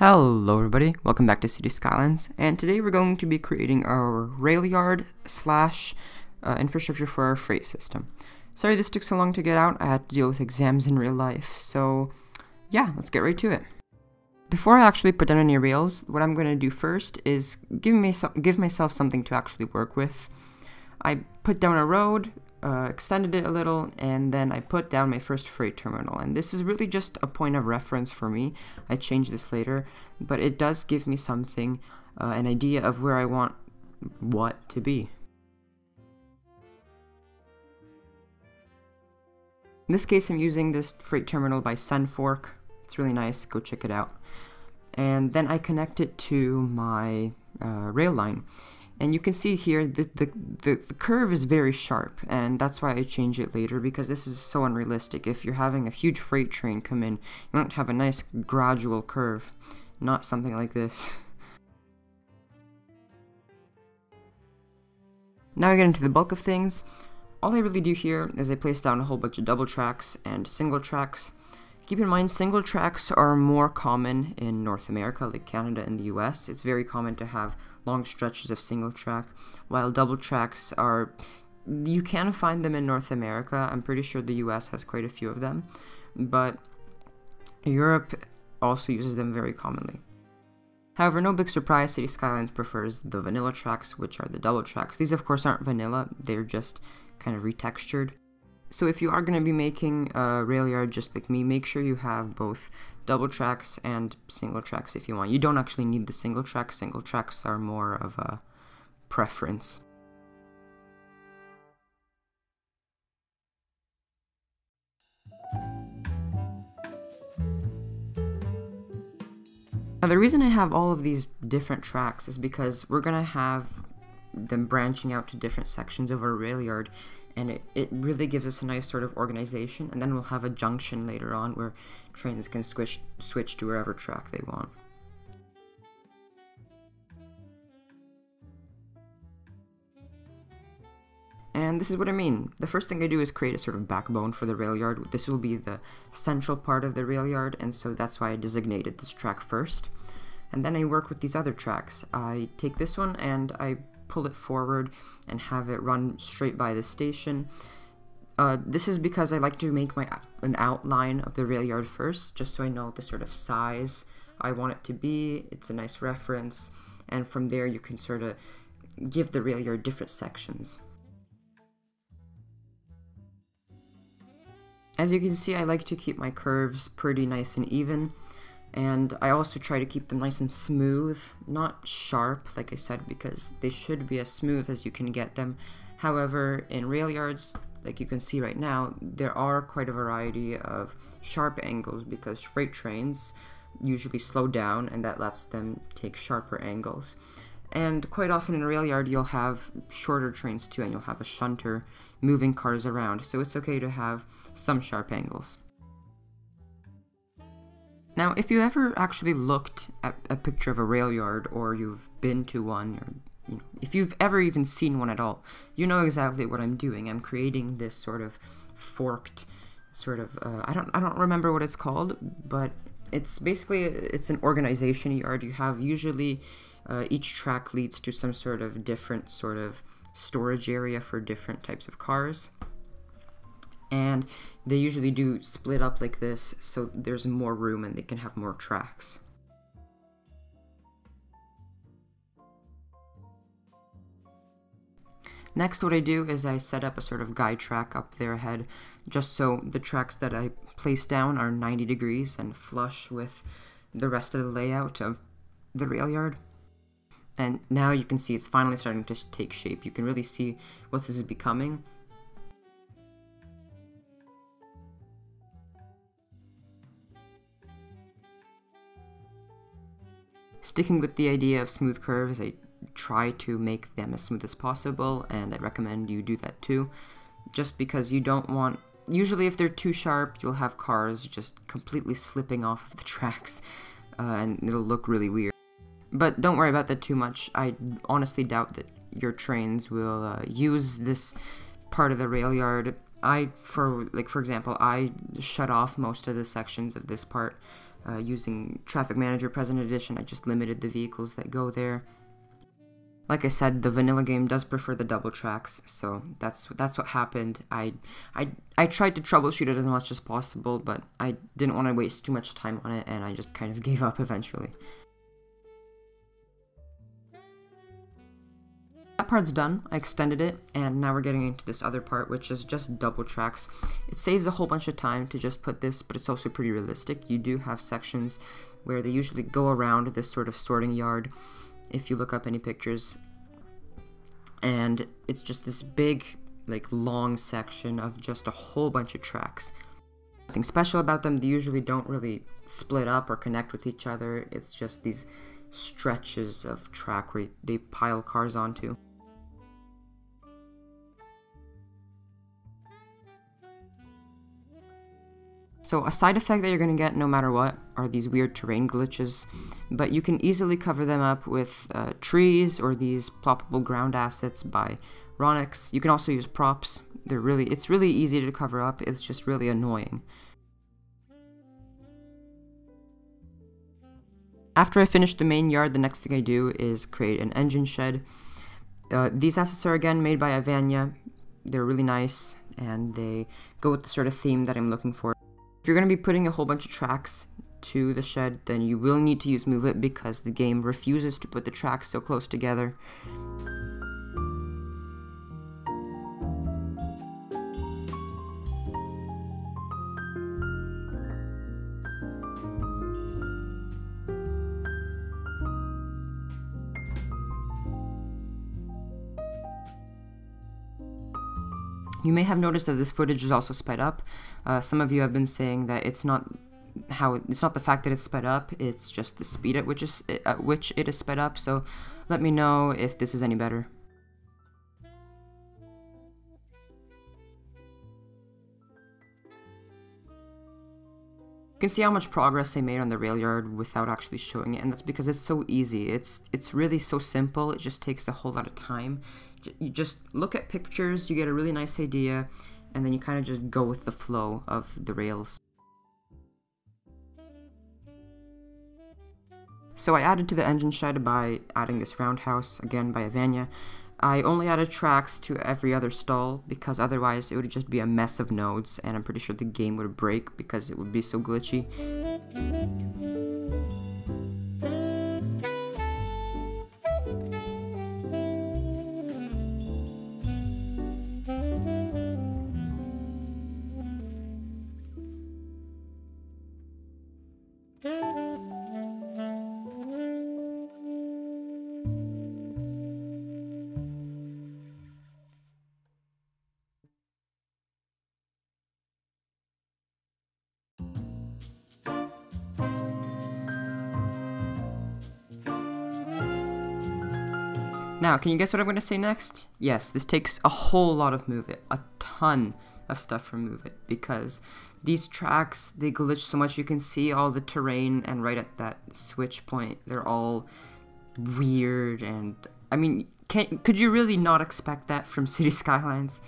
Hello everybody, welcome back to City Skylines, and today we're going to be creating our rail yard slash infrastructure for our freight system. Sorry this took so long to get out. I had to deal with exams in real life, so yeah, let's get right to it. Before I actually put down any rails, what I'm going to do first is give myself something to actually work with. I put down a road, extended it a little, and then I put down my first freight terminal, and this is really just a point of reference for me. I change this later, but it does give me something, an idea of where I want what to be. In this case, I'm using this freight terminal by Sunfork. It's really nice, go check it out. And then I connect it to my rail line. And you can see here the curve is very sharp, and that's why I change it later, because this is so unrealistic. If you're having a huge freight train come in, you want to have a nice gradual curve, not something like this. Now I get into the bulk of things. All I really do here is I place down a whole bunch of double tracks and single tracks. Keep in mind, single tracks are more common in North America, like Canada and the US. It's very common to have long stretches of single track, while double tracks are, you can find them in North America. I'm pretty sure the US has quite a few of them, but Europe also uses them very commonly. However, no big surprise, City Skylines prefers the vanilla tracks, which are the double tracks. These of course aren't vanilla, they're just kind of retextured. So if you are going to be making a rail yard just like me, make sure you have both double tracks and single tracks if you want. You don't actually need the single tracks. Single tracks are more of a preference. Now the reason I have all of these different tracks is because we're going to have them branching out to different sections of our rail yard, and it really gives us a nice sort of organization, and then we'll have a junction later on where trains can switch to wherever track they want. And this is what I mean. The first thing I do is create a sort of backbone for the rail yard. This will be the central part of the rail yard, and so that's why I designated this track first. And then I work with these other tracks. I take this one and I pull it forward and have it run straight by the station. This is because I like to make an outline of the rail yard first, just so I know the sort of size I want it to be. It's a nice reference, and from there you can sort of give the rail yard different sections. As you can see, I like to keep my curves pretty nice and even, and I also try to keep them nice and smooth, not sharp, like I said, because they should be as smooth as you can get them. However, in rail yards, like you can see right now, there are quite a variety of sharp angles because freight trains usually slow down, and that lets them take sharper angles. And quite often in a rail yard, you'll have shorter trains too, and you'll have a shunter moving cars around, so it's okay to have some sharp angles. Now, if you ever actually looked at a picture of a rail yard, or you've been to one, or if you've ever even seen one at all, you know exactly what I'm doing. I'm creating this sort of forked, sort of I don't remember what it's called, but it's basically it's an organization yard. You have usually each track leads to some sort of different sort of storage area for different types of cars. And they usually do split up like this, so there's more room and they can have more tracks. Next, what I do is I set up a sort of guide track up there ahead, just so the tracks that I place down are 90 degrees and flush with the rest of the layout of the rail yard. And now you can see it's finally starting to take shape. You can really see what this is becoming. Sticking with the idea of smooth curves, I try to make them as smooth as possible, and I recommend you do that too, just because you don't want, usually if they're too sharp, you'll have cars just completely slipping off of the tracks, and it'll look really weird. But don't worry about that too much. I honestly doubt that your trains will use this part of the rail yard. For example, I shut off most of the sections of this part using Traffic Manager Present Edition. I just limited the vehicles that go there. Like I said, the vanilla game does prefer the double tracks, so that's what happened. I tried to troubleshoot it as much as possible, but I didn't want to waste too much time on it, and I just kind of gave up eventually. That part's done. I extended it, and now we're getting into this other part, which is just double tracks. It saves a whole bunch of time to just put this, but it's also pretty realistic. You do have sections where they usually go around this sort of sorting yard, if you look up any pictures, and it's just this big, like, long section of just a whole bunch of tracks. Nothing special about them. They usually don't really split up or connect with each other. It's just these stretches of track where they pile cars onto. So a side effect that you're going to get no matter what are these weird terrain glitches, but you can easily cover them up with trees or these ploppable ground assets by Ronix. You can also use props. It's really easy to cover up. It's just really annoying. After I finish the main yard, the next thing I do is create an engine shed. These assets are again made by Avania. They're really nice, and they go with the sort of theme that I'm looking for. If you're going to be putting a whole bunch of tracks to the shed, then you will need to use Move It because the game refuses to put the tracks so close together. You may have noticed that this footage is also sped up. Some of you have been saying that it's not the fact that it's sped up, it's just the speed at which it is sped up, so let me know if this is any better. You can see how much progress I made on the rail yard without actually showing it, and that's because it's so easy. It's really so simple. It just takes a whole lot of time. You just look at pictures, you get a really nice idea, and then you kind of just go with the flow of the rails. So I added to the engine shed by adding this roundhouse, again by Avania. I only added tracks to every other stall because otherwise it would just be a mess of nodes, and I'm pretty sure the game would break because it would be so glitchy. Now, can you guess what I'm going to say next? Yes, this takes a whole lot of Move It, a ton of stuff from Move It, because these tracks, they glitch so much. You can see all the terrain, and right at that switch point, they're all weird, and I mean, could you really not expect that from City Skylines?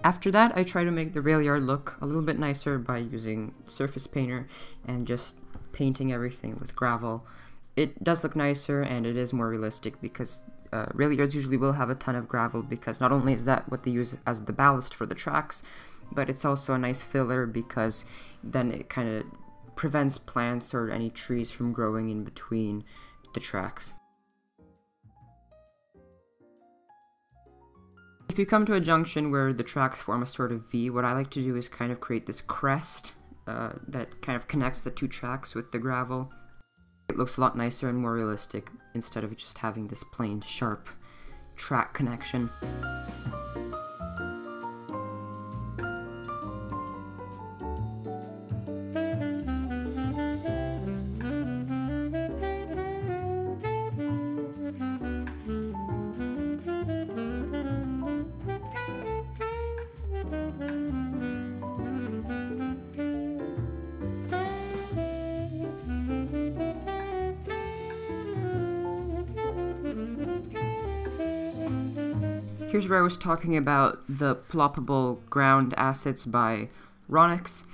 After that, I try to make the rail yard look a little bit nicer by using Surface Painter and just painting everything with gravel. It does look nicer, and it is more realistic because rail yards usually will have a ton of gravel, because not only is that what they use as the ballast for the tracks, but it's also a nice filler because then it kind of prevents plants or any trees from growing in between the tracks. If you come to a junction where the tracks form a sort of V, what I like to do is kind of create this crest that kind of connects the two tracks with the gravel. It looks a lot nicer and more realistic instead of just having this plain sharp track connection. Here's where I was talking about the ploppable ground assets by Ronix.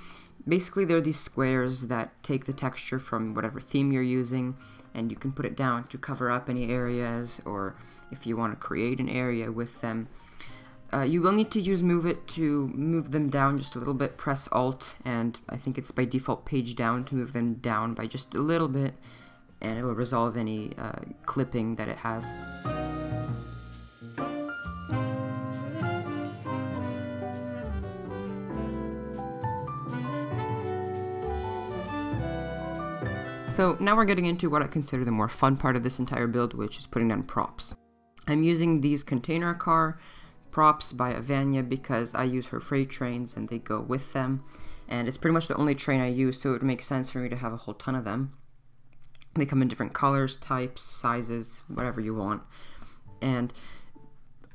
Basically, they're these squares that take the texture from whatever theme you're using, and you can put it down to cover up any areas, or if you want to create an area with them. You will need to use Move It to move them down just a little bit. Press Alt, and I think it's by default page down to move them down by just a little bit, and it'll resolve any clipping that it has. So now we're getting into what I consider the more fun part of this entire build, which is putting down props. I'm using these container car props by Avanya because I use her freight trains and they go with them. And it's pretty much the only train I use, so it would make sense for me to have a whole ton of them. They come in different colors, types, sizes, whatever you want. And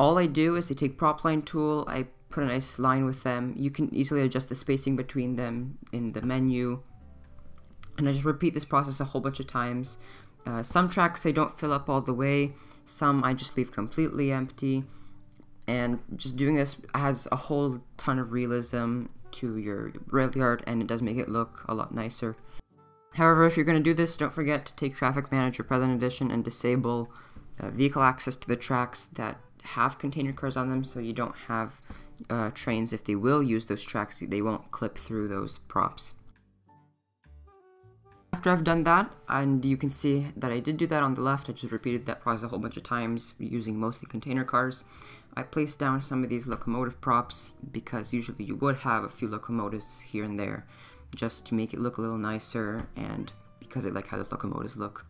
all I do is I take prop line tool, I put a nice line with them. You can easily adjust the spacing between them in the menu. And I just repeat this process a whole bunch of times. Some tracks I don't fill up all the way, some I just leave completely empty. And just doing this adds a whole ton of realism to your rail yard, and it does make it look a lot nicer. However, if you're going to do this, don't forget to take Traffic Manager Present Edition and disable vehicle access to the tracks that have container cars on them, so you don't have trains, if they will use those tracks, they won't clip through those props. After I've done that, and you can see that I did do that on the left, I just repeated that process a whole bunch of times using mostly container cars. I placed down some of these locomotive props because usually you would have a few locomotives here and there just to make it look a little nicer, and because I like how the locomotives look.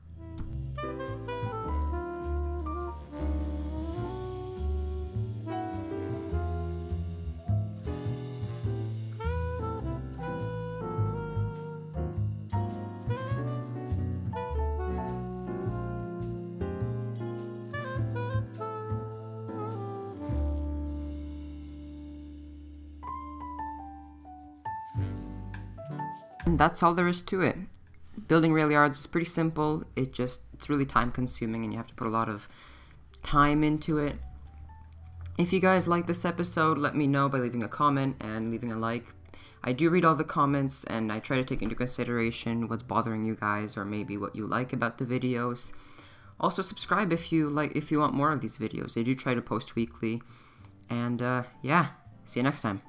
And that's all there is to it. Building rail yards is pretty simple. It's really time consuming and you have to put a lot of time into it. If you guys like this episode, let me know by leaving a comment and leaving a like. I do read all the comments and I try to take into consideration what's bothering you guys or maybe what you like about the videos. Also subscribe if you want more of these videos. I do try to post weekly. And yeah, see you next time.